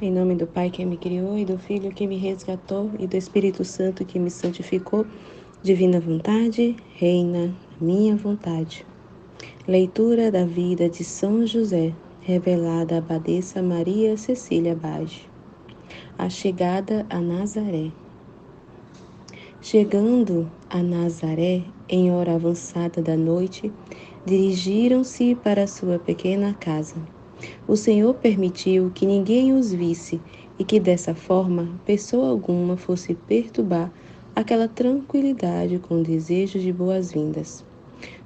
Em nome do Pai que me criou, e do Filho que me resgatou, e do Espírito Santo que me santificou, divina vontade, reina a minha vontade. Leitura da vida de São José, revelada à abadesa Maria Cecília Bage. A chegada a Nazaré. Chegando a Nazaré, em hora avançada da noite, dirigiram-se para sua pequena casa. O Senhor permitiu que ninguém os visse e que dessa forma pessoa alguma fosse perturbar aquela tranquilidade com desejos de boas-vindas.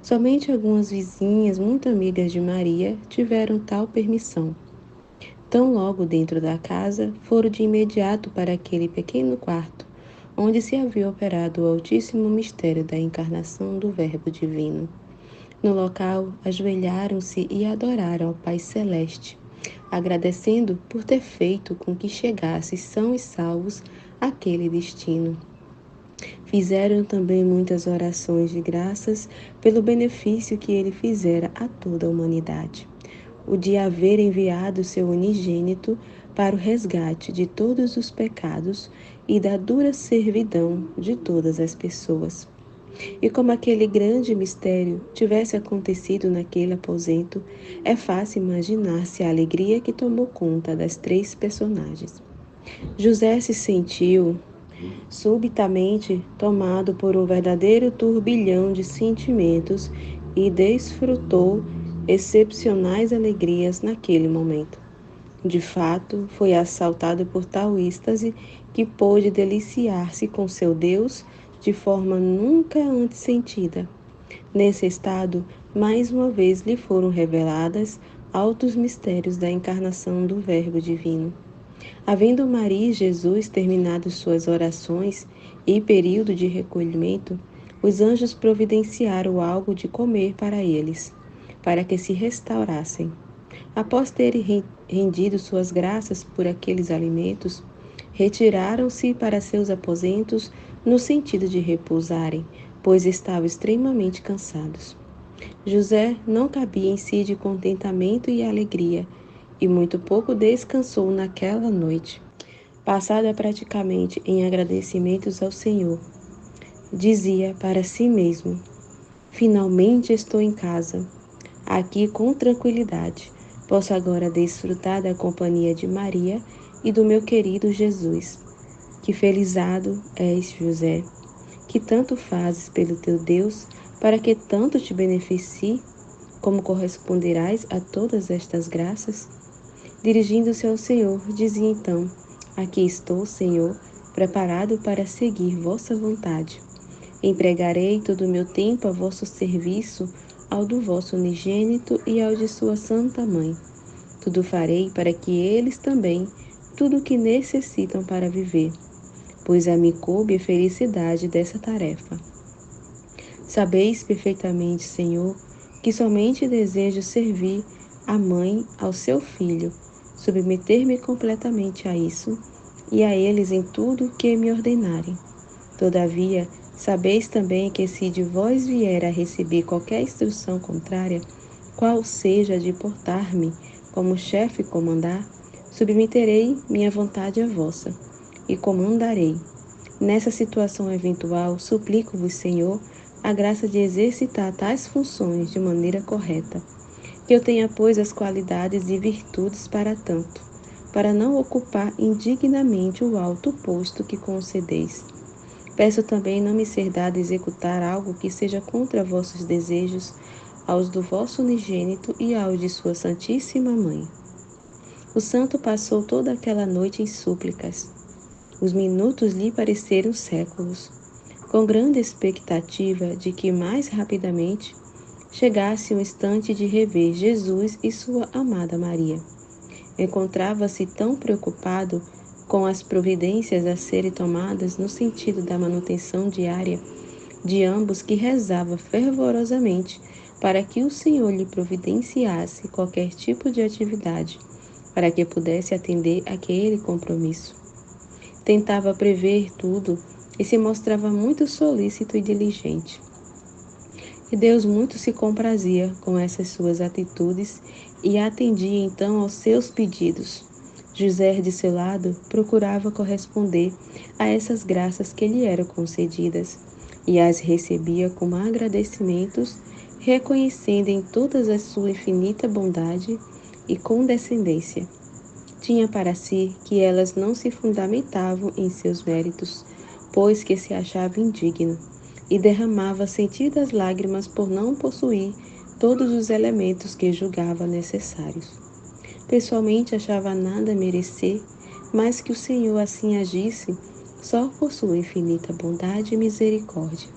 Somente algumas vizinhas muito amigas de Maria tiveram tal permissão. Tão logo dentro da casa, foram de imediato para aquele pequeno quarto, onde se havia operado o altíssimo mistério da encarnação do Verbo Divino. No local, ajoelharam-se e adoraram ao Pai Celeste, agradecendo por ter feito com que chegasse são e salvos aquele destino. Fizeram também muitas orações de graças pelo benefício que ele fizera a toda a humanidade, o de haver enviado seu unigênito para o resgate de todos os pecados e da dura servidão de todas as pessoas. E como aquele grande mistério tivesse acontecido naquele aposento, é fácil imaginar-se a alegria que tomou conta das três personagens. José se sentiu subitamente tomado por um verdadeiro turbilhão de sentimentos e desfrutou excepcionais alegrias naquele momento. De fato, foi assaltado por tal êxtase que pôde deliciar-se com seu Deus de forma nunca antes sentida. Nesse estado, mais uma vez lhe foram reveladas altos mistérios da encarnação do Verbo Divino. Havendo Maria e Jesus terminado suas orações e período de recolhimento, os anjos providenciaram algo de comer para eles, para que se restaurassem. Após terem rendido suas graças por aqueles alimentos, retiraram-se para seus aposentos no sentido de repousarem, pois estavam extremamente cansados. José não cabia em si de contentamento e alegria, e muito pouco descansou naquela noite, passada praticamente em agradecimentos ao Senhor. Dizia para si mesmo: finalmente estou em casa, aqui com tranquilidade. Posso agora desfrutar da companhia de Maria e do meu querido Jesus. Que felizardo és, José, que tanto fazes pelo teu Deus, para que tanto te beneficie, como corresponderás a todas estas graças? Dirigindo-se ao Senhor, dizia então: aqui estou, Senhor, preparado para seguir vossa vontade. Empregarei todo o meu tempo a vosso serviço, ao do vosso unigênito e ao de sua santa mãe. Tudo farei para que eles também, tudo o que necessitam para viver, pois a mim coube a felicidade dessa tarefa. Sabeis perfeitamente, Senhor, que somente desejo servir a mãe ao seu filho, submeter-me completamente a isso e a eles em tudo o que me ordenarem. Todavia, sabeis também que se de vós vier a receber qualquer instrução contrária, qual seja a de portar-me como chefe comandar, submeterei minha vontade à vossa e comandarei. Nessa situação eventual, suplico-vos, Senhor, a graça de exercitar tais funções de maneira correta, que eu tenha, pois, as qualidades e virtudes para tanto, para não ocupar indignamente o alto posto que concedeis. Peço também não me ser dado executar algo que seja contra vossos desejos, aos do vosso unigênito e aos de sua Santíssima Mãe. O santo passou toda aquela noite em súplicas. Os minutos lhe pareceram séculos, com grande expectativa de que mais rapidamente chegasse o instante de rever Jesus e sua amada Maria. Encontrava-se tão preocupado com as providências a serem tomadas no sentido da manutenção diária de ambos que rezava fervorosamente para que o Senhor lhe providenciasse qualquer tipo de atividade, para que pudesse atender aquele compromisso. Tentava prever tudo e se mostrava muito solícito e diligente. E Deus muito se comprazia com essas suas atitudes e atendia então aos seus pedidos. José, de seu lado, procurava corresponder a essas graças que lhe eram concedidas e as recebia como agradecimentos, reconhecendo em todas a sua infinita bondade e condescendência. Tinha para si que elas não se fundamentavam em seus méritos, pois que se achava indigno, e derramava sentidas lágrimas por não possuir todos os elementos que julgava necessários. Pessoalmente achava nada merecer, mas que o Senhor assim agisse só por sua infinita bondade e misericórdia.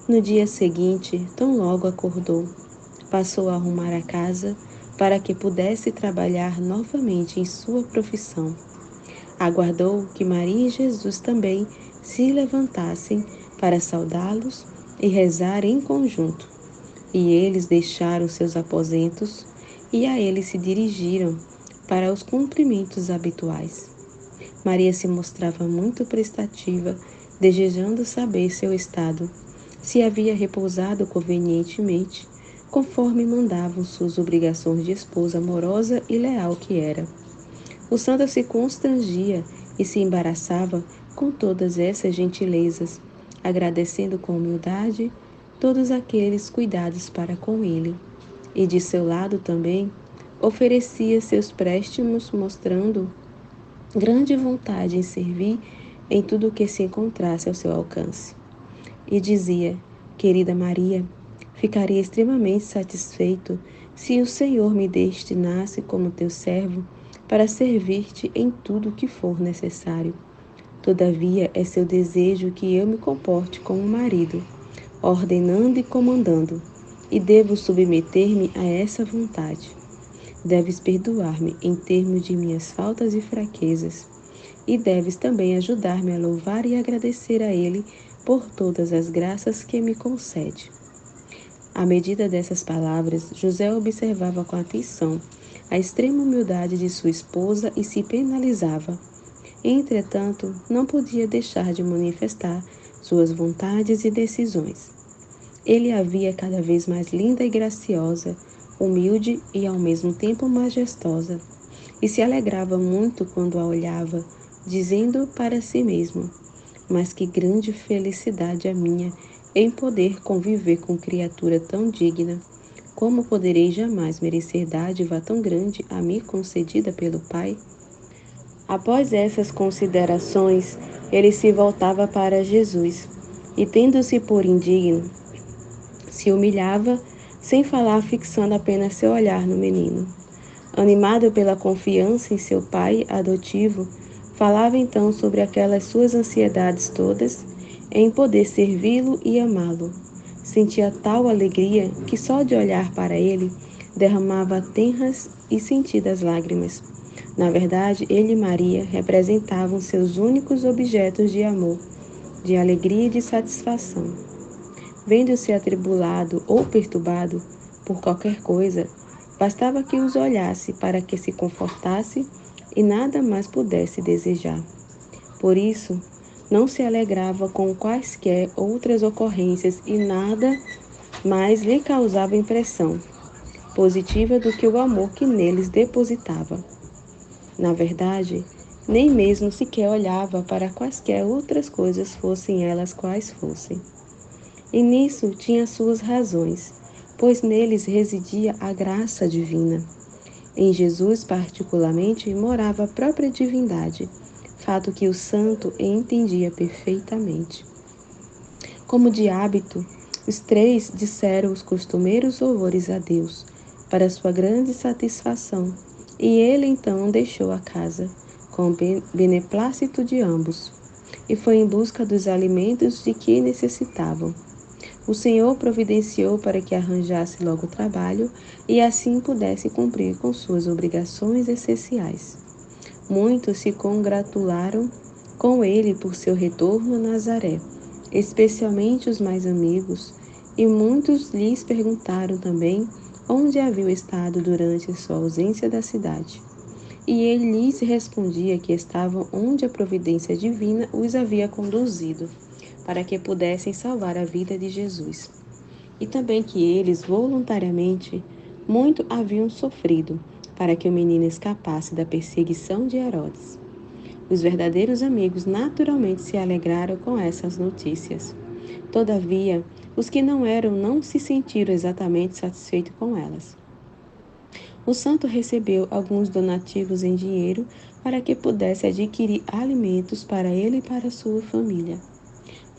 No dia seguinte, tão logo acordou, passou a arrumar a casa para que pudesse trabalhar novamente em sua profissão. Aguardou que Maria e Jesus também se levantassem para saudá-los e rezar em conjunto. E eles deixaram seus aposentos e a ele se dirigiram para os cumprimentos habituais. Maria se mostrava muito prestativa, desejando saber seu estado, se havia repousado convenientemente, conforme mandavam suas obrigações de esposa amorosa e leal que era. O santo se constrangia e se embaraçava com todas essas gentilezas, agradecendo com humildade todos aqueles cuidados para com ele. E de seu lado também oferecia seus préstimos, mostrando grande vontade em servir em tudo o que se encontrasse ao seu alcance. E dizia: Querida Maria, ficaria extremamente satisfeito se o Senhor me destinasse como teu servo para servir-te em tudo o que for necessário. Todavia, é seu desejo que eu me comporte como marido, ordenando e comandando, e devo submeter-me a essa vontade. Deves perdoar-me em termos de minhas faltas e fraquezas, e deves também ajudar-me a louvar e agradecer a Ele por todas as graças que me concede. À medida dessas palavras, José observava com atenção a extrema humildade de sua esposa e se penalizava. Entretanto, não podia deixar de manifestar suas vontades e decisões. Ele a via cada vez mais linda e graciosa, humilde e ao mesmo tempo majestosa, e se alegrava muito quando a olhava, dizendo para si mesmo: Mas que grande felicidade a minha em poder conviver com criatura tão digna! Como poderei jamais merecer dádiva tão grande a mim concedida pelo Pai? Após essas considerações, ele se voltava para Jesus e, tendo-se por indigno, se humilhava, sem falar, fixando apenas seu olhar no menino. Animado pela confiança em seu pai adotivo, falava então sobre aquelas suas ansiedades todas, em poder servi-lo e amá-lo. Sentia tal alegria que só de olhar para ele derramava tenras e sentidas lágrimas. Na verdade, ele e Maria representavam seus únicos objetos de amor, de alegria e de satisfação. Vendo-se atribulado ou perturbado por qualquer coisa, bastava que os olhasse para que se confortasse e nada mais pudesse desejar. Por isso, não se alegrava com quaisquer outras ocorrências e nada mais lhe causava impressão positiva do que o amor que neles depositava. Na verdade, nem mesmo sequer olhava para quaisquer outras coisas, fossem elas quais fossem. E nisso tinha suas razões, pois neles residia a graça divina. Em Jesus, particularmente, morava a própria divindade, fato que o santo entendia perfeitamente. Como de hábito, os três disseram os costumeiros louvores a Deus, para sua grande satisfação, e ele então deixou a casa, com o beneplácito de ambos, e foi em busca dos alimentos de que necessitavam. O Senhor providenciou para que arranjasse logo trabalho e assim pudesse cumprir com suas obrigações essenciais. Muitos se congratularam com ele por seu retorno a Nazaré, especialmente os mais amigos, e muitos lhes perguntaram também onde havia estado durante sua ausência da cidade. E ele lhes respondia que estavam onde a providência divina os havia conduzido, para que pudessem salvar a vida de Jesus. E também que eles, voluntariamente, muito haviam sofrido, para que o menino escapasse da perseguição de Herodes. Os verdadeiros amigos naturalmente se alegraram com essas notícias. Todavia, os que não eram não se sentiram exatamente satisfeitos com elas. O santo recebeu alguns donativos em dinheiro para que pudesse adquirir alimentos para ele e para sua família.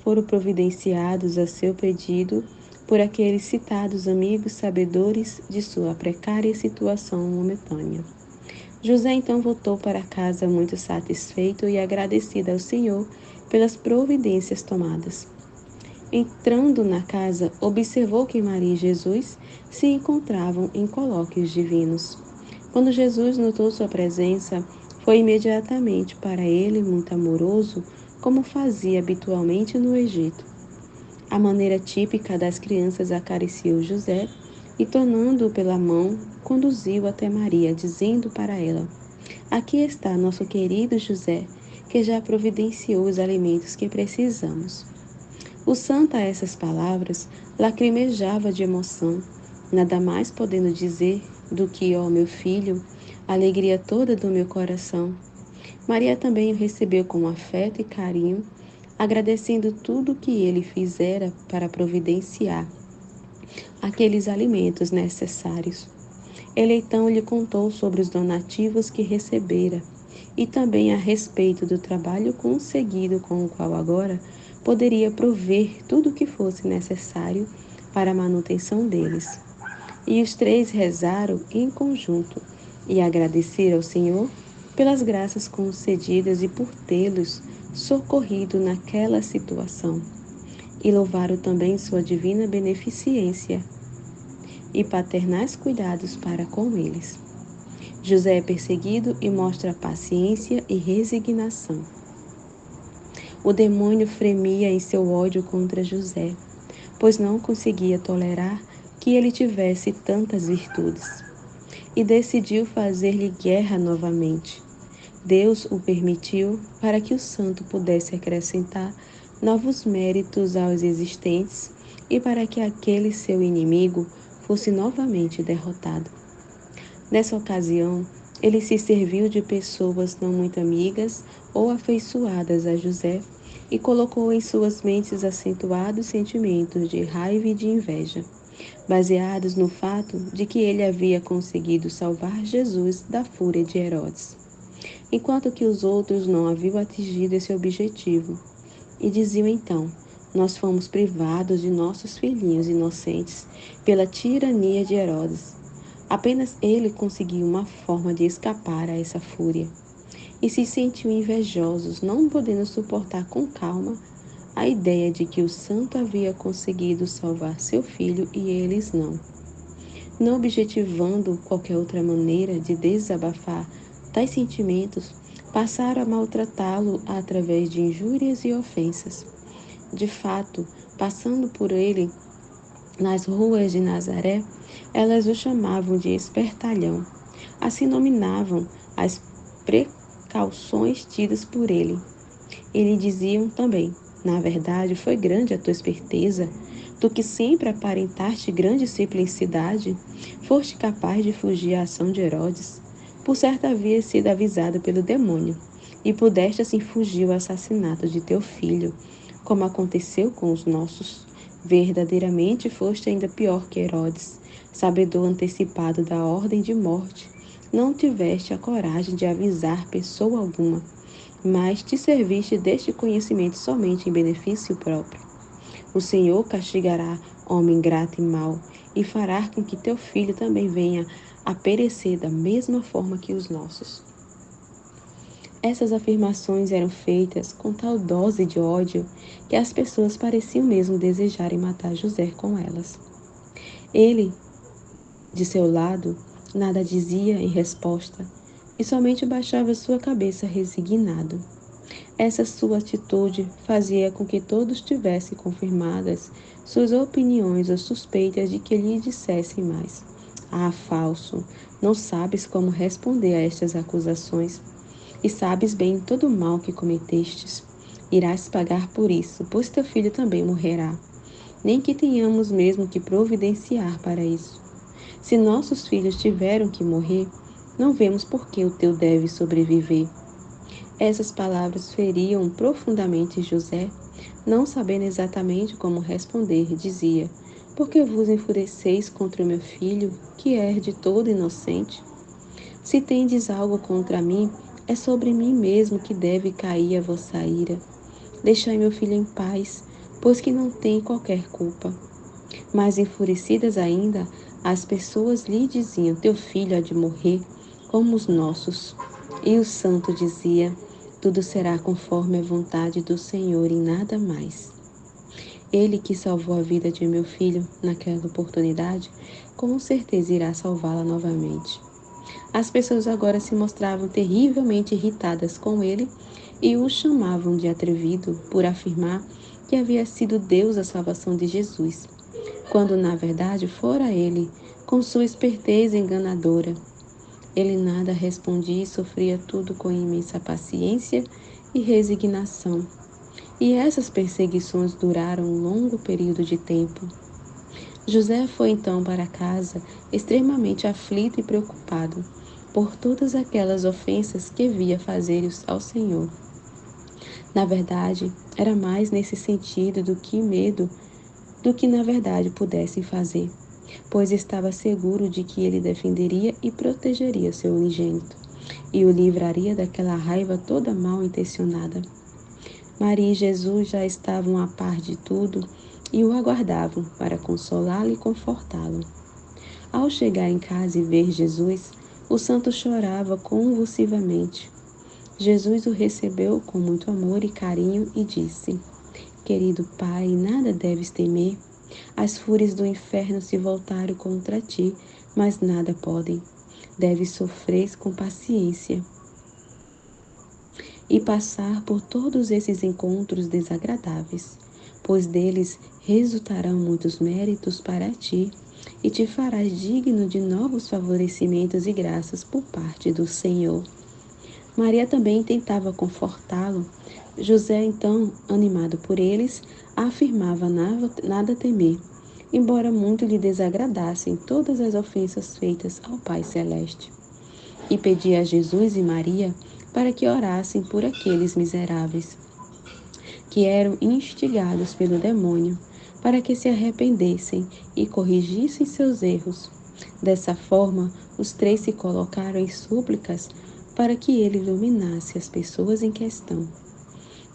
Foram providenciados a seu pedido por aqueles citados amigos sabedores de sua precária situação momentânea. José então voltou para casa muito satisfeito e agradecido ao Senhor pelas providências tomadas. Entrando na casa, observou que Maria e Jesus se encontravam em colóquios divinos. Quando Jesus notou sua presença, foi imediatamente para ele muito amoroso, como fazia habitualmente no Egito. A maneira típica das crianças acariciou José e, tomando-o pela mão, conduziu até Maria, dizendo para ela: Aqui está nosso querido José, que já providenciou os alimentos que precisamos. O santo, a essas palavras, lacrimejava de emoção, nada mais podendo dizer do que, ó meu filho, a alegria toda do meu coração. Maria também o recebeu com afeto e carinho, agradecendo tudo o que ele fizera para providenciar aqueles alimentos necessários. Ele então lhe contou sobre os donativos que recebera e também a respeito do trabalho conseguido com o qual agora poderia prover tudo o que fosse necessário para a manutenção deles. E os três rezaram em conjunto e agradeceram ao Senhor pelas graças concedidas e por tê-los socorrido naquela situação. E louvaram também sua divina beneficência e paternais cuidados para com eles. José é perseguido e mostra paciência e resignação. O demônio fremia em seu ódio contra José, pois não conseguia tolerar que ele tivesse tantas virtudes, e decidiu fazer-lhe guerra novamente. Deus o permitiu para que o santo pudesse acrescentar novos méritos aos existentes e para que aquele seu inimigo fosse novamente derrotado. Nessa ocasião, ele se serviu de pessoas não muito amigas ou afeiçoadas a José e colocou em suas mentes acentuados sentimentos de raiva e de inveja, baseados no fato de que ele havia conseguido salvar Jesus da fúria de Herodes, enquanto que os outros não haviam atingido esse objetivo. E diziam então: nós fomos privados de nossos filhinhos inocentes pela tirania de Herodes. Apenas ele conseguiu uma forma de escapar a essa fúria. E se sentiu invejosos, não podendo suportar com calma a ideia de que o santo havia conseguido salvar seu filho e eles não. Não objetivando qualquer outra maneira de desabafar tais sentimentos, passaram a maltratá-lo através de injúrias e ofensas. De fato, passando por ele nas ruas de Nazaré, elas o chamavam de espertalhão. Assim nominavam as precauções tidas por ele. E lhe diziam também: na verdade, foi grande a tua esperteza, tu que sempre aparentaste grande simplicidade, foste capaz de fugir à ação de Herodes. Por certo havias sido avisado pelo demônio, e pudeste assim fugir ao assassinato de teu filho, como aconteceu com os nossos. Verdadeiramente foste ainda pior que Herodes, sabedor antecipado da ordem de morte. Não tiveste a coragem de avisar pessoa alguma, mas te serviste deste conhecimento somente em benefício próprio. O Senhor castigará homem ingrato e mau, e fará com que teu filho também venha a perecer da mesma forma que os nossos. Essas afirmações eram feitas com tal dose de ódio que as pessoas pareciam mesmo desejarem matar José com elas. Ele, de seu lado, nada dizia em resposta e somente baixava sua cabeça resignado. Essa sua atitude fazia com que todos tivessem confirmadas suas opiniões ou suspeitas de que lhe dissessem mais. Ah, falso, não sabes como responder a estas acusações, e sabes bem todo o mal que cometestes. Irás pagar por isso, pois teu filho também morrerá. Nem que tenhamos mesmo que providenciar para isso. Se nossos filhos tiveram que morrer, não vemos por que o teu deve sobreviver. Essas palavras feriam profundamente José. Não sabendo exatamente como responder, dizia: Por que vos enfureceis contra o meu filho, que é de todo inocente? Se tendes algo contra mim, é sobre mim mesmo que deve cair a vossa ira. Deixai meu filho em paz, pois que não tem qualquer culpa. Mais enfurecidas ainda, as pessoas lhe diziam: Teu filho há de morrer, como os nossos. E o santo dizia: Tudo será conforme a vontade do Senhor e nada mais. Ele que salvou a vida de meu filho naquela oportunidade, com certeza irá salvá-la novamente. As pessoas agora se mostravam terrivelmente irritadas com ele e o chamavam de atrevido por afirmar que havia sido Deus a salvação de Jesus, quando na verdade fora ele, com sua esperteza enganadora. Ele nada respondia e sofria tudo com imensa paciência e resignação. E essas perseguições duraram um longo período de tempo. José foi então para casa, extremamente aflito e preocupado por todas aquelas ofensas que via fazer ao Senhor. Na verdade, era mais nesse sentido do que medo do que na verdade pudessem fazer, pois estava seguro de que ele defenderia e protegeria seu unigênito, e o livraria daquela raiva toda mal intencionada. Maria e Jesus já estavam a par de tudo e o aguardavam para consolá-lo e confortá-lo. Ao chegar em casa e ver Jesus, o santo chorava convulsivamente. Jesus o recebeu com muito amor e carinho e disse: Querido Pai, nada deves temer. As fúrias do inferno se voltaram contra ti, mas nada podem. Deves sofrer com paciência e passar por todos esses encontros desagradáveis, pois deles resultarão muitos méritos para ti e te farás digno de novos favorecimentos e graças por parte do Senhor. Maria também tentava confortá-lo. José, então, animado por eles, afirmava nada temer, embora muito lhe desagradassem todas as ofensas feitas ao Pai Celeste. E pedia a Jesus e Maria para que orassem por aqueles miseráveis, que eram instigados pelo demônio, para que se arrependessem e corrigissem seus erros. Dessa forma, os três se colocaram em súplicas para que ele iluminasse as pessoas em questão.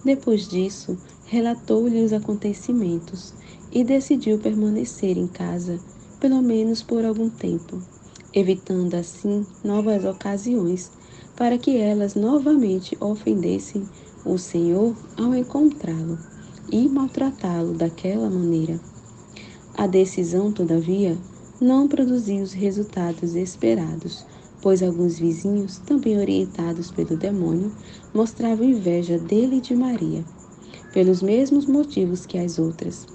Depois disso, relatou-lhe os acontecimentos e decidiu permanecer em casa, pelo menos por algum tempo, evitando assim novas ocasiões para que elas novamente ofendessem o Senhor ao encontrá-lo e maltratá-lo daquela maneira. A decisão, todavia, não produziu os resultados esperados, pois alguns vizinhos, também orientados pelo demônio, mostravam inveja dele e de Maria, pelos mesmos motivos que as outras,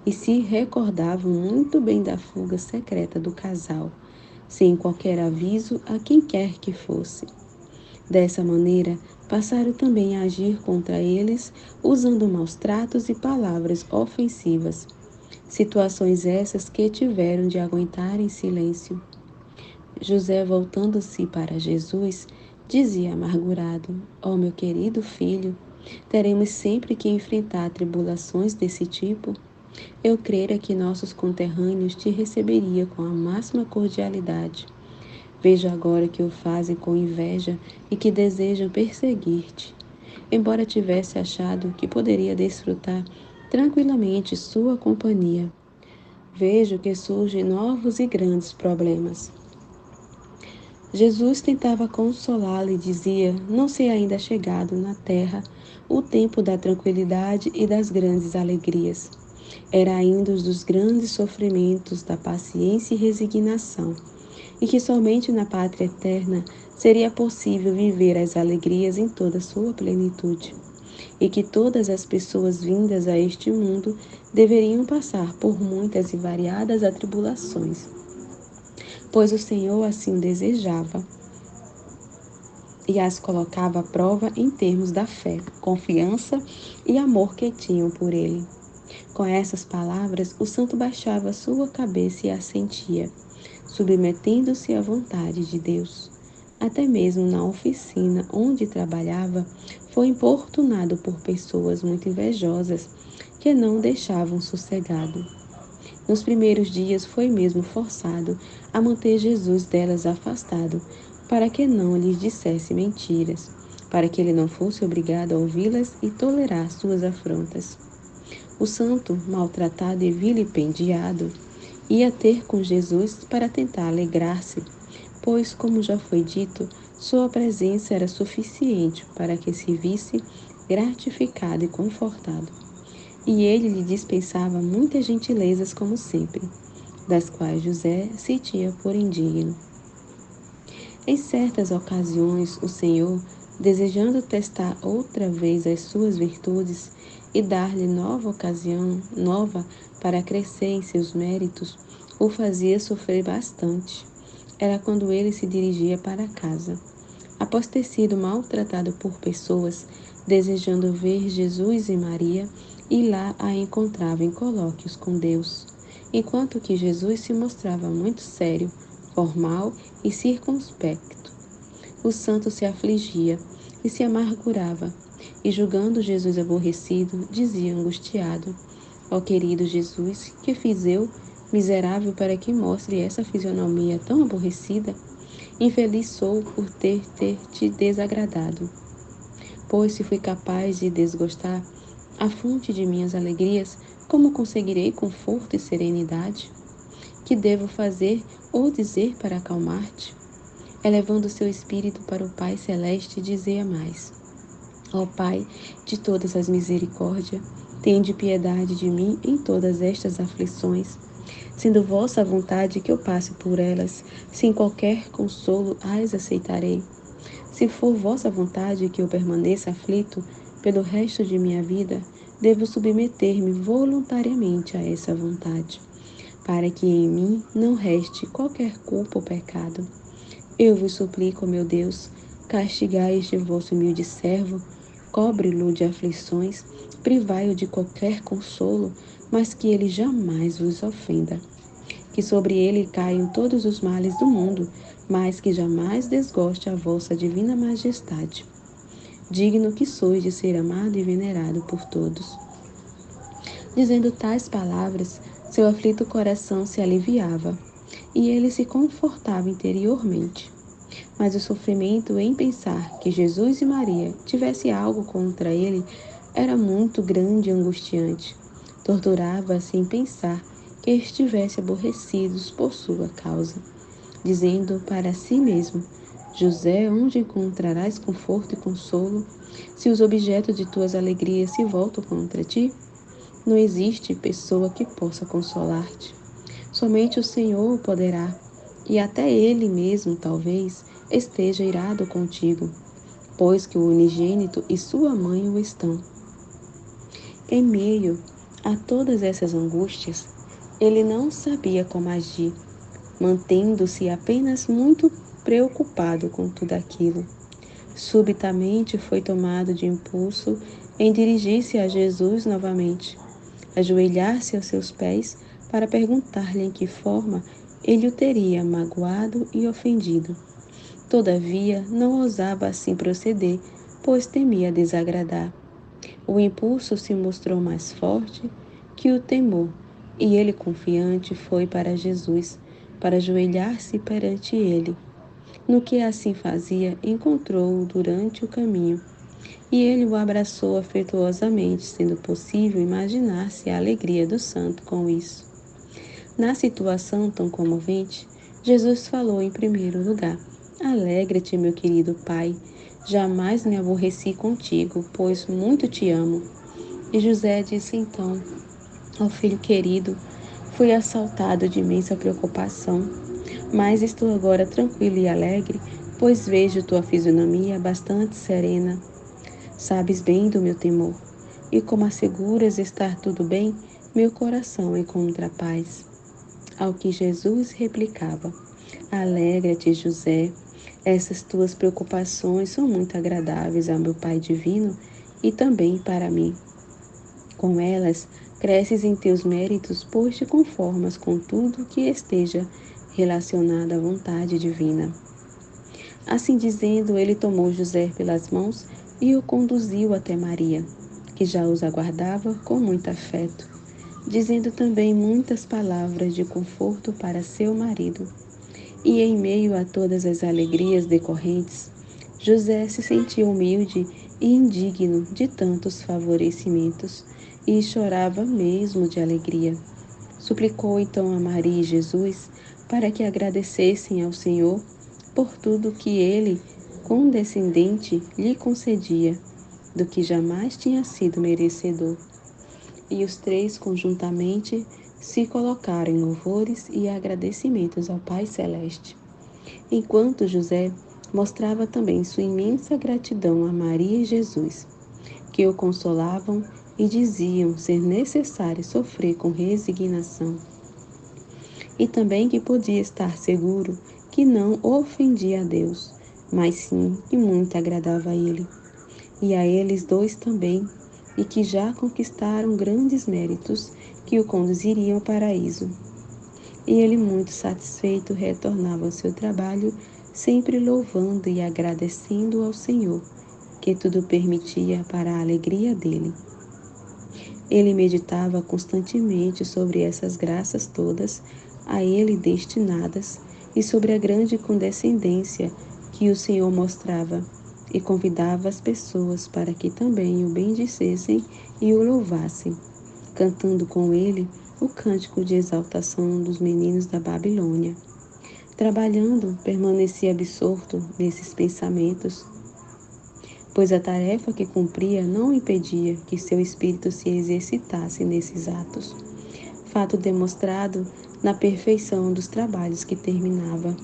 e se recordavam muito bem da fuga secreta do casal, sem qualquer aviso a quem quer que fosse. Dessa maneira, passaram também a agir contra eles, usando maus tratos e palavras ofensivas. Situações essas que tiveram de aguentar em silêncio. José, voltando-se para Jesus, dizia amargurado: Ó meu querido filho, teremos sempre que enfrentar tribulações desse tipo? Eu crera que nossos conterrâneos te receberiam com a máxima cordialidade. Vejo agora que o fazem com inveja e que desejam perseguir-te. Embora tivesse achado que poderia desfrutar tranquilamente sua companhia, vejo que surgem novos e grandes problemas. Jesus tentava consolá-lo e dizia: Não sei ainda chegado na terra o tempo da tranquilidade e das grandes alegrias. Era ainda os dos grandes sofrimentos, da paciência e resignação, e que somente na pátria eterna seria possível viver as alegrias em toda sua plenitude, e que todas as pessoas vindas a este mundo deveriam passar por muitas e variadas atribulações, pois o Senhor assim o desejava e as colocava à prova em termos da fé, confiança e amor que tinham por ele. Com essas palavras, o santo baixava a sua cabeça e assentia, submetendo-se à vontade de Deus. Até mesmo na oficina onde trabalhava, foi importunado por pessoas muito invejosas que não o deixavam sossegado. Nos primeiros dias foi mesmo forçado a manter Jesus delas afastado, para que não lhes dissesse mentiras, para que ele não fosse obrigado a ouvi-las e tolerar suas afrontas. O santo, maltratado e vilipendiado, ia ter com Jesus para tentar alegrar-se, pois, como já foi dito, sua presença era suficiente para que se visse gratificado e confortado. E ele lhe dispensava muitas gentilezas como sempre, das quais José se tinha por indigno. Em certas ocasiões, o Senhor, desejando testar outra vez as suas virtudes e dar-lhe nova ocasião, nova para crescer em seus méritos, o fazia sofrer bastante. Era quando ele se dirigia para casa. Após ter sido maltratado por pessoas, desejando ver Jesus e Maria, e lá a encontrava em colóquios com Deus, enquanto que Jesus se mostrava muito sério, formal e circunspecto. O santo se afligia e se amargurava, e julgando Jesus aborrecido, dizia angustiado: ó querido Jesus, que fiz eu, miserável, para que mostre essa fisionomia tão aborrecida? Infeliz sou por ter te desagradado. Pois se fui capaz de desgostar a fonte de minhas alegrias, como conseguirei conforto e serenidade? Que devo fazer ou dizer para acalmar-te? Elevando seu espírito para o Pai Celeste, dizia mais: ó Pai de todas as misericórdias, tende piedade de mim em todas estas aflições, sendo vossa vontade que eu passe por elas, sem qualquer consolo as aceitarei. Se for vossa vontade que eu permaneça aflito pelo resto de minha vida, devo submeter-me voluntariamente a essa vontade, para que em mim não reste qualquer culpa ou pecado. Eu vos suplico, meu Deus, castigai este vosso humilde servo, cobre-lo de aflições, privai-o de qualquer consolo, mas que ele jamais vos ofenda. Que sobre ele caiam todos os males do mundo, mas que jamais desgoste a vossa divina majestade. Digno que sois de ser amado e venerado por todos. Dizendo tais palavras, seu aflito coração se aliviava, e ele se confortava interiormente. Mas o sofrimento em pensar que Jesus e Maria tivessem algo contra ele era muito grande e angustiante. Torturava-se em pensar que estivesse aborrecidos por sua causa, dizendo para si mesmo: José, onde encontrarás conforto e consolo, se os objetos de tuas alegrias se voltam contra ti? Não existe pessoa que possa consolar-te. Somente o Senhor o poderá, e até Ele mesmo, talvez, esteja irado contigo, pois que o unigênito e sua mãe o estão. Em meio a todas essas angústias, ele não sabia como agir, mantendo-se apenas muito preocupado com tudo aquilo. Subitamente foi tomado de impulso em dirigir-se a Jesus novamente, ajoelhar-se aos seus pés para perguntar-lhe em que forma ele o teria magoado e ofendido. Todavia, não ousava assim proceder, pois temia desagradar. O impulso se mostrou mais forte que o temor, e ele, confiante, foi para Jesus, para ajoelhar-se perante ele. No que assim fazia, encontrou-o durante o caminho, e ele o abraçou afetuosamente, sendo possível imaginar-se a alegria do santo com isso. Na situação tão comovente, Jesus falou em primeiro lugar: Alegra-te, meu querido Pai, jamais me aborreci contigo, pois muito te amo. E José disse então: ó filho querido, fui assaltado de imensa preocupação, mas estou agora tranquilo e alegre, pois vejo tua fisionomia bastante serena. Sabes bem do meu temor, e como asseguras estar tudo bem, meu coração encontra paz. Ao que Jesus replicava: Alegra-te, José, essas tuas preocupações são muito agradáveis ao meu Pai divino e também para mim. Com elas, cresces em teus méritos, pois te conformas com tudo que esteja relacionado à vontade divina. Assim dizendo, ele tomou José pelas mãos e o conduziu até Maria, que já os aguardava com muito afeto, dizendo também muitas palavras de conforto para seu marido. E em meio a todas as alegrias decorrentes, José se sentia humilde e indigno de tantos favorecimentos e chorava mesmo de alegria. Suplicou então a Maria e Jesus para que agradecessem ao Senhor por tudo que ele, condescendente, lhe concedia, do que jamais tinha sido merecedor. E os três conjuntamente se colocaram em louvores e agradecimentos ao Pai Celeste, enquanto José mostrava também sua imensa gratidão a Maria e Jesus, que o consolavam e diziam ser necessário sofrer com resignação, e também que podia estar seguro que não ofendia a Deus, mas sim que muito agradava a Ele, e a eles dois também, e que já conquistaram grandes méritos que o conduziriam ao paraíso. E ele, muito satisfeito, retornava ao seu trabalho, sempre louvando e agradecendo ao Senhor, que tudo permitia para a alegria dele. Ele meditava constantemente sobre essas graças todas a ele destinadas e sobre a grande condescendência que o Senhor mostrava, e convidava as pessoas para que também o bendissessem e o louvassem, cantando com ele o cântico de exaltação dos meninos da Babilônia. Trabalhando, permanecia absorto nesses pensamentos, pois a tarefa que cumpria não impedia que seu espírito se exercitasse nesses atos. Fato demonstrado na perfeição dos trabalhos que terminava,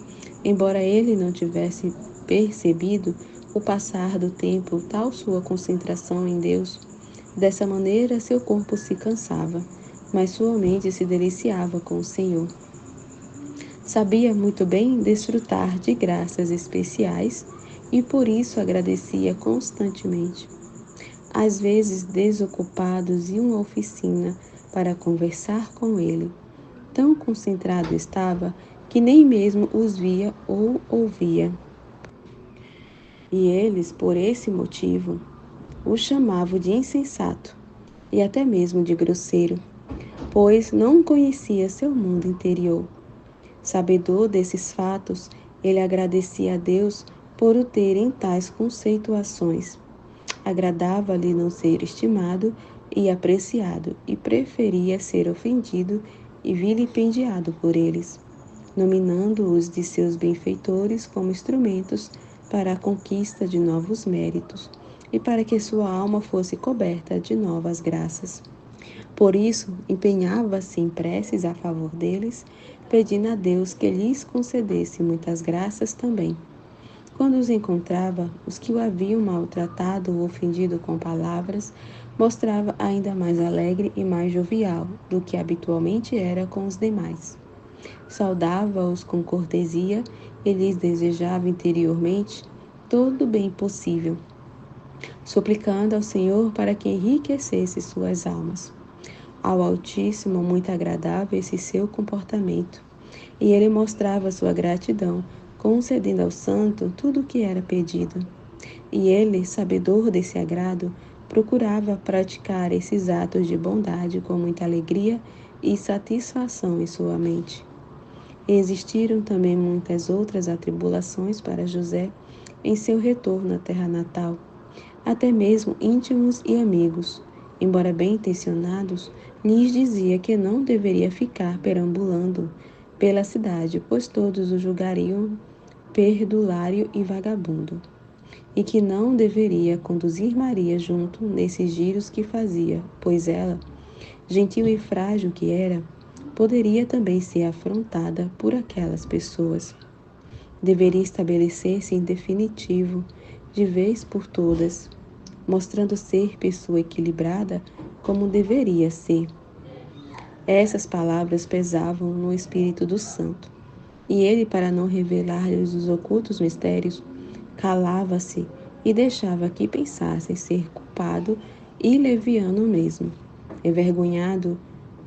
embora ele não tivesse percebido o passar do tempo tal sua concentração em Deus. Dessa maneira, seu corpo se cansava, mas sua mente se deliciava com o Senhor. Sabia muito bem desfrutar de graças especiais e por isso agradecia constantemente. Às vezes desocupados iam à oficina para conversar com ele. Tão concentrado estava que nem mesmo os via ou ouvia. E eles, por esse motivo, o chamavam de insensato e até mesmo de grosseiro, pois não conhecia seu mundo interior. Sabedor desses fatos, ele agradecia a Deus por o ter em tais conceituações. Agradava-lhe não ser estimado e apreciado, e preferia ser ofendido e vilipendiado por eles, nominando-os de seus benfeitores como instrumentos para a conquista de novos méritos e para que sua alma fosse coberta de novas graças. Por isso, empenhava-se em preces a favor deles, pedindo a Deus que lhes concedesse muitas graças também. Quando os encontrava, os que o haviam maltratado ou ofendido com palavras, mostrava ainda mais alegre e mais jovial do que habitualmente era com os demais. Saudava-os com cortesia e lhes desejava interiormente todo o bem possível, suplicando ao Senhor para que enriquecesse suas almas. Ao Altíssimo muito agradável esse seu comportamento, e ele mostrava sua gratidão, concedendo ao santo tudo o que era pedido. E ele, sabedor desse agrado, procurava praticar esses atos de bondade com muita alegria e satisfação em sua mente. Existiram também muitas outras atribulações para José em seu retorno à terra natal. Até mesmo íntimos e amigos, embora bem intencionados, lhes dizia que não deveria ficar perambulando pela cidade, pois todos o julgariam perdulário e vagabundo, e que não deveria conduzir Maria junto nesses giros que fazia, pois ela, gentil e frágil que era, poderia também ser afrontada por aquelas pessoas. Deveria estabelecer-se em definitivo, de vez por todas, mostrando ser pessoa equilibrada como deveria ser. Essas palavras pesavam no espírito do santo, e ele, para não revelar-lhes os ocultos mistérios, calava-se e deixava que pensassem ser culpado e leviano mesmo. Envergonhado,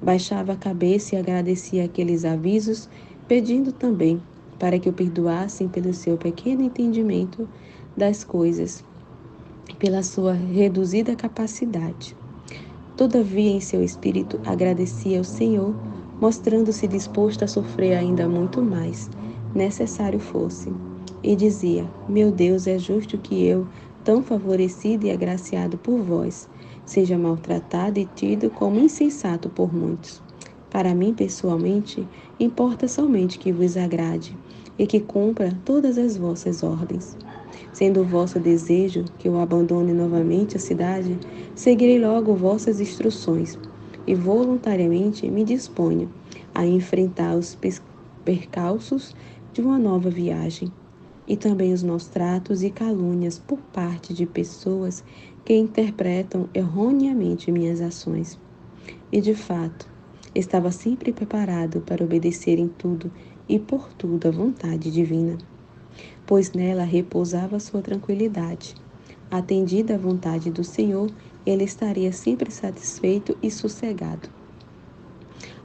baixava a cabeça e agradecia aqueles avisos, pedindo também para que o perdoassem pelo seu pequeno entendimento das coisas, pela sua reduzida capacidade. Todavia, em seu espírito, agradecia ao Senhor, mostrando-se disposto a sofrer ainda muito mais, necessário fosse. E dizia: Meu Deus, é justo que eu, tão favorecido e agraciado por vós, seja maltratado e tido como insensato por muitos. Para mim, pessoalmente, importa somente que vos agrade e que cumpra todas as vossas ordens. Sendo o vosso desejo que eu abandone novamente a cidade, seguirei logo vossas instruções e voluntariamente me disponho a enfrentar os percalços de uma nova viagem e também os maus tratos e calúnias por parte de pessoas que interpretam erroneamente minhas ações. E de fato, estava sempre preparado para obedecer em tudo e por tudo à vontade divina, pois nela repousava sua tranquilidade. Atendida à vontade do Senhor, ele estaria sempre satisfeito e sossegado.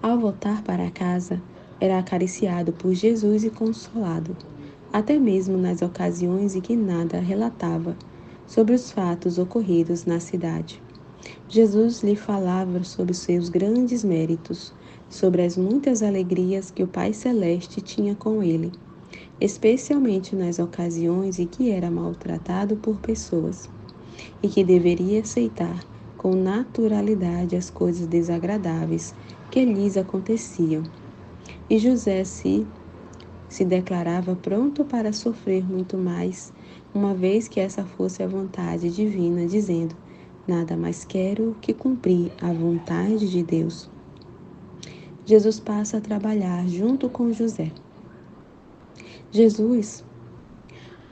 Ao voltar para casa, era acariciado por Jesus e consolado, até mesmo nas ocasiões em que nada relatava sobre os fatos ocorridos na cidade. Jesus lhe falava sobre seus grandes méritos, sobre as muitas alegrias que o Pai Celeste tinha com ele, especialmente nas ocasiões em que era maltratado por pessoas, e que deveria aceitar com naturalidade as coisas desagradáveis que lhes aconteciam. E José se declarava pronto para sofrer muito mais, uma vez que essa fosse a vontade divina, dizendo: Nada mais quero que cumprir a vontade de Deus. Jesus passa a trabalhar junto com José. Jesus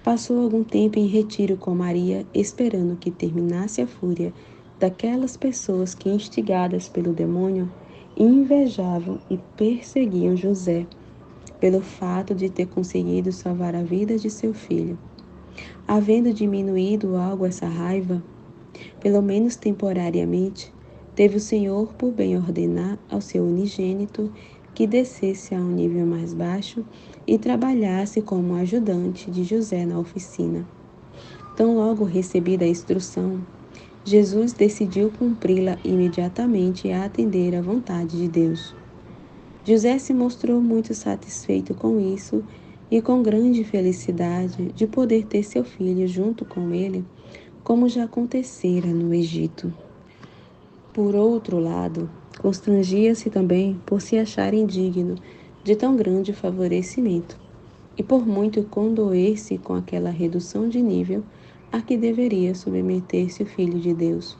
passou algum tempo em retiro com Maria, esperando que terminasse a fúria daquelas pessoas que, instigadas pelo demônio, invejavam e perseguiam José pelo fato de ter conseguido salvar a vida de seu filho. Havendo diminuído algo essa raiva, pelo menos temporariamente, teve o Senhor por bem ordenar ao seu unigênito que descesse a um nível mais baixo e trabalhasse como ajudante de José na oficina. Tão logo recebida a instrução, Jesus decidiu cumpri-la imediatamente e atender à vontade de Deus. José se mostrou muito satisfeito com isso e com grande felicidade de poder ter seu filho junto com ele, como já acontecera no Egito. Por outro lado, constrangia-se também por se achar indigno de tão grande favorecimento, e por muito condoer-se com aquela redução de nível a que deveria submeter-se o Filho de Deus.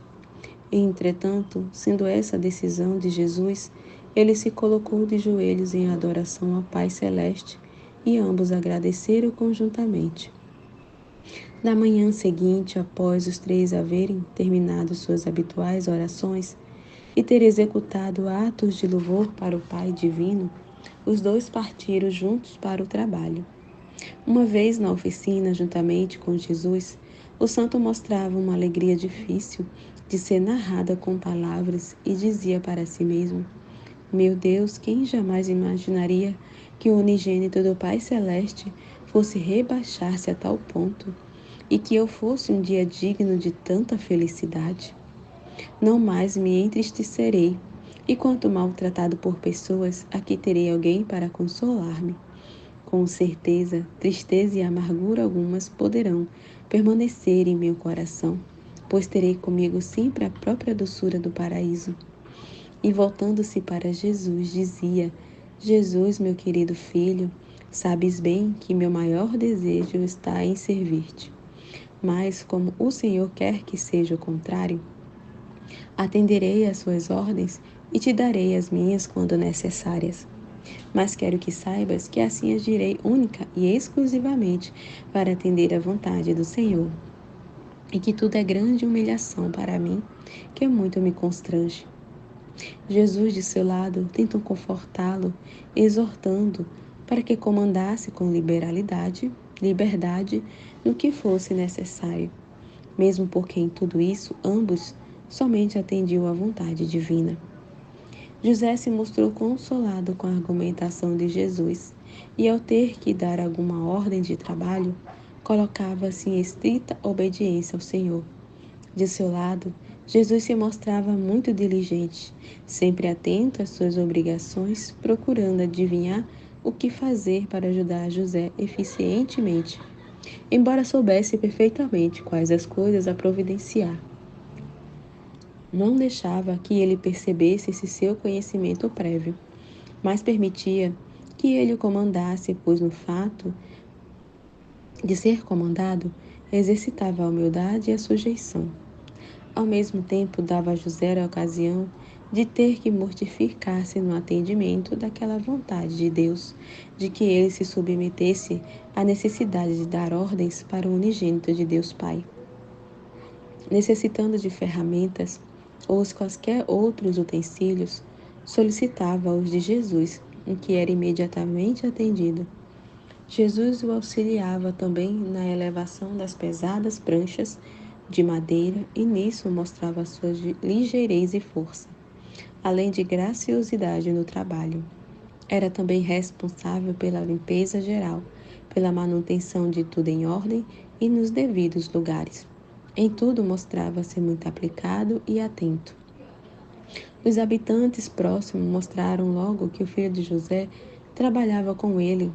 Entretanto, sendo essa a decisão de Jesus, ele se colocou de joelhos em adoração ao Pai Celeste e ambos agradeceram conjuntamente. Na manhã seguinte, após os três haverem terminado suas habituais orações e ter executado atos de louvor para o Pai Divino, os dois partiram juntos para o trabalho. Uma vez na oficina, juntamente com Jesus, o santo mostrava uma alegria difícil de ser narrada com palavras e dizia para si mesmo: Meu Deus, quem jamais imaginaria que o unigênito do Pai Celeste fosse rebaixar-se a tal ponto e que eu fosse um dia digno de tanta felicidade? Não mais me entristecerei, e quanto maltratado por pessoas, aqui terei alguém para consolar-me. Com certeza, tristeza e amargura algumas poderão permanecer em meu coração, pois terei comigo sempre a própria doçura do paraíso. E voltando-se para Jesus, dizia: Jesus, meu querido filho, sabes bem que meu maior desejo está em servir-te. Mas, como o Senhor quer que seja o contrário, atenderei às suas ordens e te darei as minhas quando necessárias. Mas quero que saibas que assim agirei única e exclusivamente para atender à vontade do Senhor, e que tudo é grande humilhação para mim, que muito me constrange. Jesus, de seu lado, tentou confortá-lo, exortando para que comandasse com liberdade, no que fosse necessário, mesmo porque em tudo isso ambos somente atendiam à vontade divina. José se mostrou consolado com a argumentação de Jesus e ao ter que dar alguma ordem de trabalho, colocava-se em estrita obediência ao Senhor. De seu lado, Jesus se mostrava muito diligente, sempre atento às suas obrigações, procurando adivinhar o que fazer para ajudar José eficientemente, embora soubesse perfeitamente quais as coisas a providenciar. Não deixava que ele percebesse esse seu conhecimento prévio, mas permitia que ele o comandasse, pois no fato de ser comandado, exercitava a humildade e a sujeição. Ao mesmo tempo, dava a José a ocasião de ter que mortificar-se no atendimento daquela vontade de Deus, de que ele se submetesse à necessidade de dar ordens para o unigênito de Deus Pai. Necessitando de ferramentas ou quaisquer outros utensílios, solicitava-os de Jesus, em que era imediatamente atendido. Jesus o auxiliava também na elevação das pesadas pranchas de madeira e nisso mostrava sua ligeireza e força, além de graciosidade no trabalho. Era também responsável pela limpeza geral, pela manutenção de tudo em ordem e nos devidos lugares. Em tudo mostrava-se muito aplicado e atento. Os habitantes próximos mostraram logo que o filho de José trabalhava com ele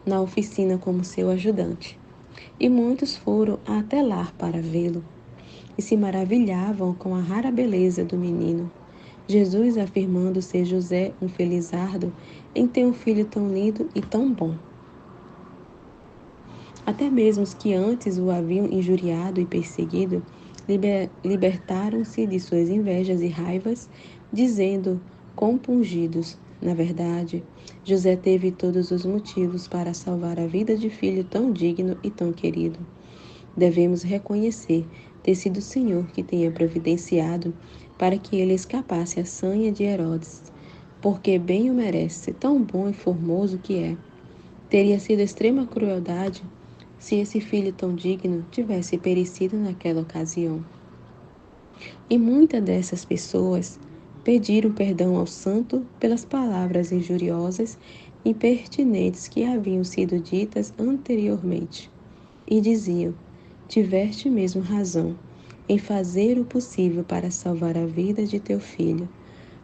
na oficina como seu ajudante. E muitos foram até lá para vê-lo e se maravilhavam com a rara beleza do menino. Jesus afirmando ser José um felizardo em ter um filho tão lindo e tão bom. Até mesmo os que antes o haviam injuriado e perseguido, libertaram-se de suas invejas e raivas, dizendo compungidos: na verdade, José teve todos os motivos para salvar a vida de filho tão digno e tão querido. Devemos reconhecer ter sido o Senhor que tenha providenciado para que ele escapasse à sanha de Herodes, porque bem o merece, tão bom e formoso que é. Teria sido extrema crueldade se esse filho tão digno tivesse perecido naquela ocasião. E muitas dessas pessoas pediram perdão ao santo pelas palavras injuriosas e impertinentes que haviam sido ditas anteriormente. E diziam: tiveste mesmo razão em fazer o possível para salvar a vida de teu filho,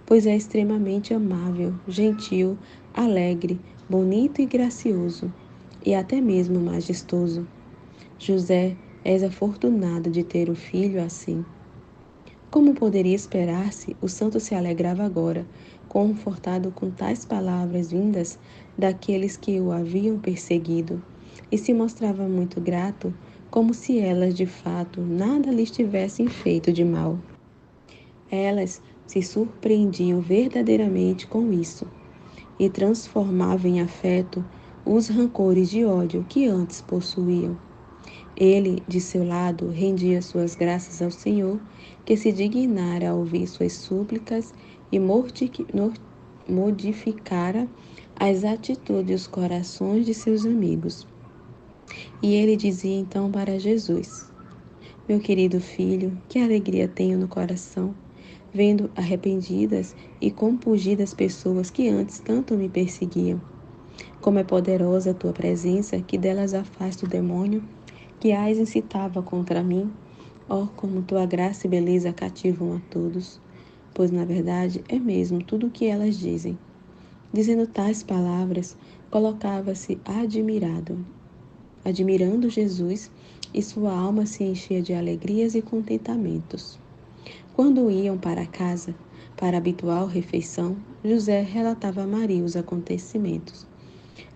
pois é extremamente amável, gentil, alegre, bonito e gracioso, e até mesmo majestoso. José, és afortunado de ter um filho assim. Como poderia esperar-se, o santo se alegrava agora, confortado com tais palavras vindas daqueles que o haviam perseguido, e se mostrava muito grato, como se elas de fato nada lhes tivessem feito de mal. Elas se surpreendiam verdadeiramente com isso, e transformavam em afeto os rancores de ódio que antes possuíam. Ele, de seu lado, rendia suas graças ao Senhor, que se dignara a ouvir suas súplicas e modificara as atitudes e os corações de seus amigos. E ele dizia então para Jesus: meu querido filho, que alegria tenho no coração, vendo arrependidas e compungidas pessoas que antes tanto me perseguiam. Como é poderosa a tua presença, que delas afasta o demônio, que as incitava contra mim. Oh, como tua graça e beleza cativam a todos, pois na verdade é mesmo tudo o que elas dizem. Dizendo tais palavras, colocava-se admirando Jesus, e sua alma se enchia de alegrias e contentamentos. Quando iam para casa, para a habitual refeição, José relatava a Maria os acontecimentos.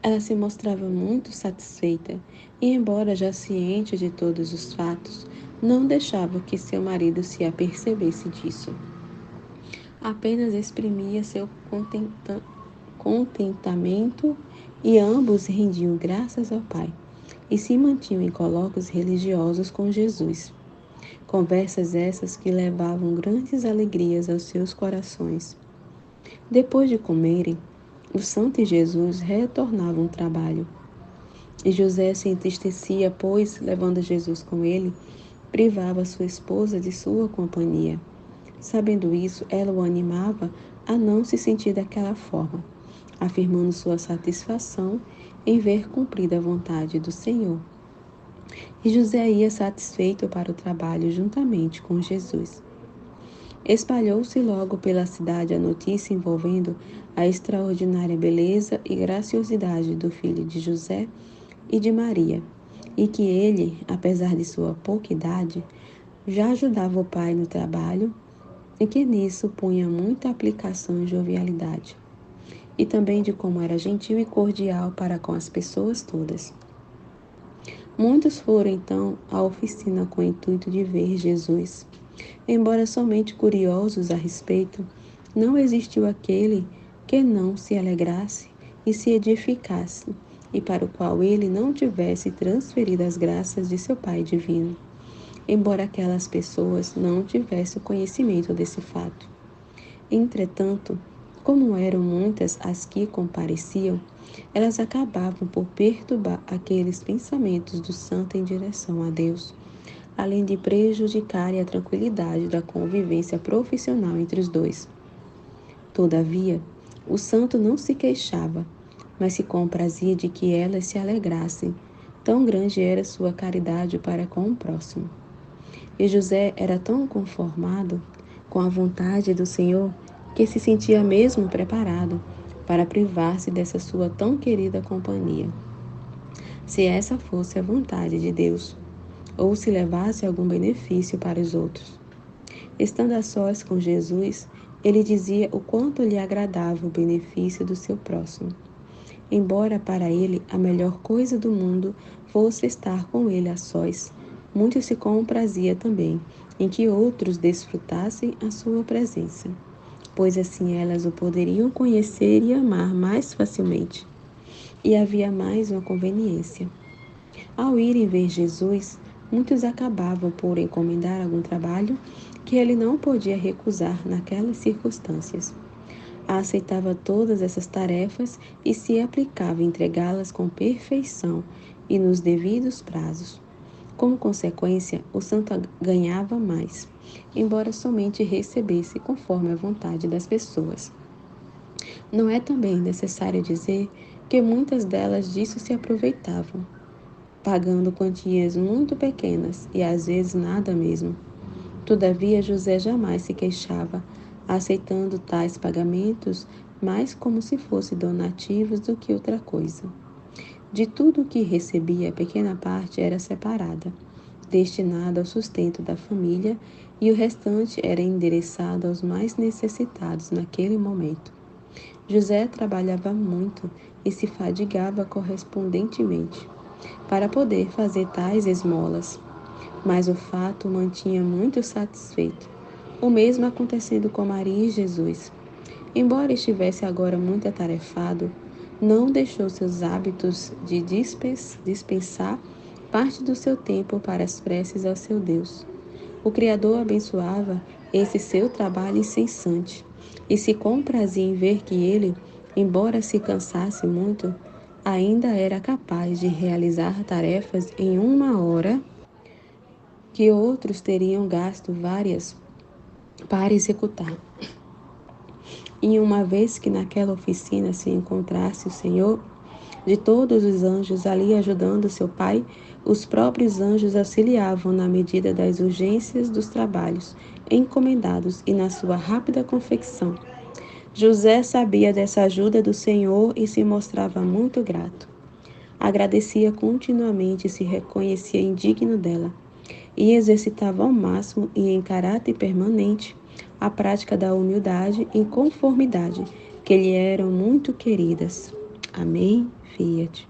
Ela se mostrava muito satisfeita e, embora já ciente de todos os fatos, não deixava que seu marido se apercebesse disso. Apenas exprimia seu contentamento e ambos rendiam graças ao Pai e se mantinham em colóquios religiosos com Jesus. Conversas essas que levavam grandes alegrias aos seus corações. Depois de comerem, o santo e Jesus retornavam ao trabalho. E José se entristecia, pois, levando Jesus com ele, privava sua esposa de sua companhia. Sabendo isso, ela o animava a não se sentir daquela forma. afirmando sua satisfação em ver cumprida a vontade do Senhor. E José ia satisfeito para o trabalho juntamente com Jesus. Espalhou-se logo pela cidade a notícia envolvendo a extraordinária beleza e graciosidade do filho de José e de Maria, e que ele, apesar de sua pouca idade, já ajudava o pai no trabalho e que nisso punha muita aplicação e jovialidade, e também de como era gentil e cordial para com as pessoas todas. Muitos foram então à oficina com o intuito de ver Jesus. Embora somente curiosos a respeito, não existiu aquele que não se alegrasse e se edificasse, e para o qual ele não tivesse transferido as graças de seu Pai divino, embora aquelas pessoas não tivessem o conhecimento desse fato. Entretanto, como eram muitas as que compareciam, elas acabavam por perturbar aqueles pensamentos do santo em direção a Deus, além de prejudicarem a tranquilidade da convivência profissional entre os dois. Todavia, o santo não se queixava, mas se comprazia de que elas se alegrassem, tão grande era sua caridade para com o próximo. E José era tão conformado com a vontade do Senhor que se sentia mesmo preparado para privar-se dessa sua tão querida companhia, se essa fosse a vontade de Deus, ou se levasse algum benefício para os outros. Estando a sós com Jesus, ele dizia o quanto lhe agradava o benefício do seu próximo, embora para ele a melhor coisa do mundo fosse estar com ele a sós. Muito se comprazia também em que outros desfrutassem a sua presença, pois assim elas o poderiam conhecer e amar mais facilmente. E havia mais uma conveniência. Ao irem ver Jesus, muitos acabavam por encomendar algum trabalho que ele não podia recusar naquelas circunstâncias. Aceitava todas essas tarefas e se aplicava a entregá-las com perfeição e nos devidos prazos. Como consequência, o santo ganhava mais, embora somente recebesse conforme a vontade das pessoas. Não é também necessário dizer que muitas delas disso se aproveitavam, pagando quantias muito pequenas e às vezes nada mesmo. Todavia, José jamais se queixava, aceitando tais pagamentos mais como se fossem donativos do que outra coisa. De tudo o que recebia, pequena parte era separada, destinada ao sustento da família, e o restante era endereçado aos mais necessitados naquele momento. José trabalhava muito e se fadigava correspondentemente para poder fazer tais esmolas, mas o fato o mantinha muito satisfeito. O mesmo acontecendo com Maria e Jesus. Embora estivesse agora muito atarefado, não deixou seus hábitos de dispensar parte do seu tempo para as preces ao seu Deus. O Criador abençoava esse seu trabalho incessante e se comprazia em ver que ele, embora se cansasse muito, ainda era capaz de realizar tarefas em 1 hora que outros teriam gasto várias para executar. E uma vez que naquela oficina se encontrasse o Senhor, de todos os anjos ali ajudando seu pai, os próprios anjos auxiliavam na medida das urgências dos trabalhos encomendados e na sua rápida confecção. José sabia dessa ajuda do Senhor e se mostrava muito grato. Agradecia continuamente e se reconhecia indigno dela, e exercitava ao máximo e em caráter permanente a prática da humildade e conformidade, que lhe eram muito queridas. Amém, Fiat.